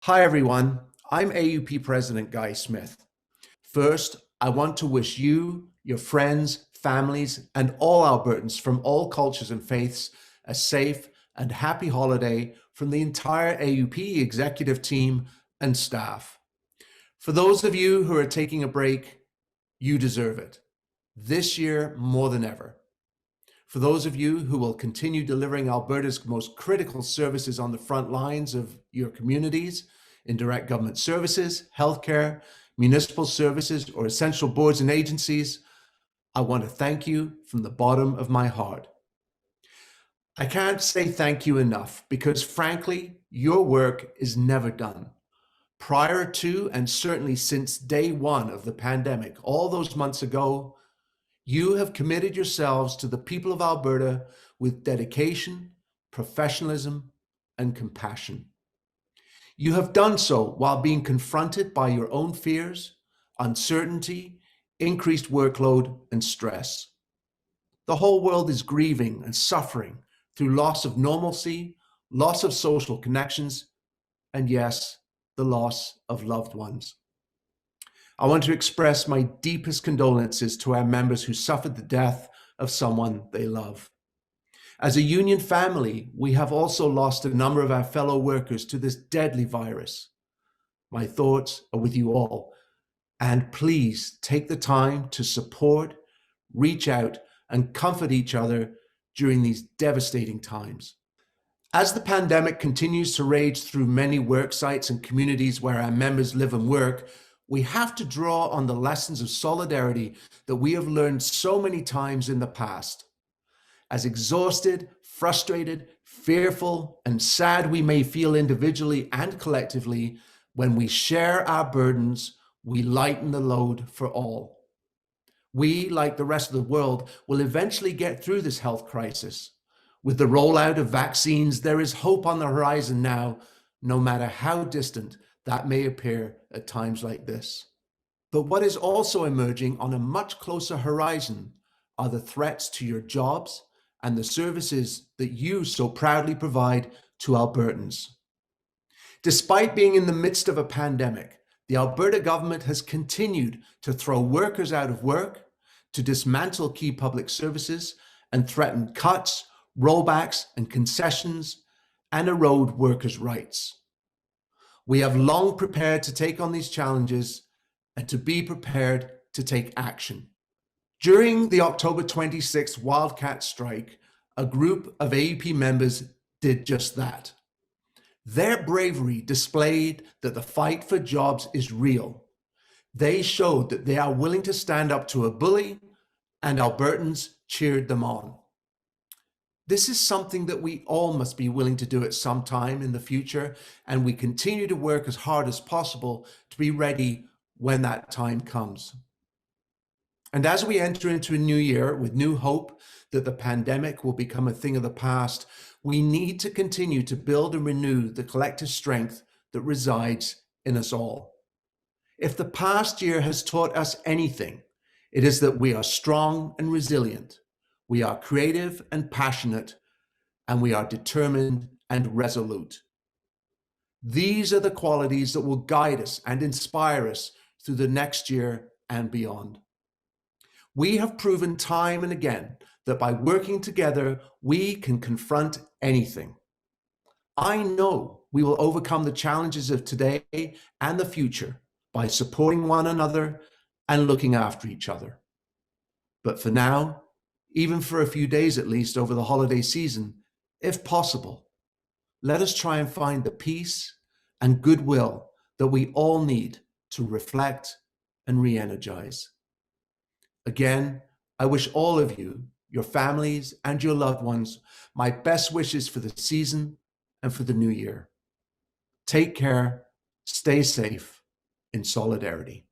Hi, everyone. I'm AUPE President Guy Smith. First, I want to wish you, your friends, families, and all Albertans from all cultures and faiths a safe and happy holiday from the entire AUPE executive team and staff. For those of you who are taking a break, you deserve it. This year more than ever. For those of you who will continue delivering Alberta's most critical services on the front lines of your communities, in direct government services, healthcare, municipal services, or essential boards and agencies, I want to thank you from the bottom of my heart. I can't say thank you enough because, frankly, your work is never done. Prior to and certainly since day one of the pandemic, all those months ago, you have committed yourselves to the people of Alberta with dedication, professionalism, and compassion. You have done so while being confronted by your own fears, uncertainty, increased workload, and stress. The whole world is grieving and suffering through loss of normalcy, loss of social connections, and yes, the loss of loved ones. I want to express my deepest condolences to our members who suffered the death of someone they love. As a union family, we have also lost a number of our fellow workers to this deadly virus. My thoughts are with you all, and please take the time to support, reach out, and comfort each other during these devastating times. As the pandemic continues to rage through many work sites and communities where our members live and work, we have to draw on the lessons of solidarity that we have learned so many times in the past. As exhausted, frustrated, fearful, and sad we may feel individually and collectively, when we share our burdens, we lighten the load for all. We, like the rest of the world, will eventually get through this health crisis. With the rollout of vaccines, there is hope on the horizon now, no matter how distant that may appear at times like this. But what is also emerging on a much closer horizon are the threats to your jobs and the services that you so proudly provide to Albertans. Despite being in the midst of a pandemic, the Alberta government has continued to throw workers out of work, to dismantle key public services, and threaten cuts, rollbacks, and concessions, and erode workers' rights. We have long prepared to take on these challenges and to be prepared to take action. During the October 26th wildcat strike, a group of AUPE members did just that. Their bravery displayed that the fight for jobs is real. They showed that they are willing to stand up to a bully, and Albertans cheered them on. This is something that we all must be willing to do at some time in the future, and we continue to work as hard as possible to be ready when that time comes. And as we enter into a new year with new hope that the pandemic will become a thing of the past, we need to continue to build and renew the collective strength that resides in us all. If the past year has taught us anything, it is that we are strong and resilient, we are creative and passionate, and we are determined and resolute. These are the qualities that will guide us and inspire us through the next year and beyond. We have proven time and again that by working together, we can confront anything. I know we will overcome the challenges of today and the future by supporting one another and looking after each other. But for now, even for a few days at least over the holiday season, if possible, let us try and find the peace and goodwill that we all need to reflect and re-energize. Again, I wish all of you, your families, and your loved ones my best wishes for the season and for the new year. Take care, stay safe, in solidarity.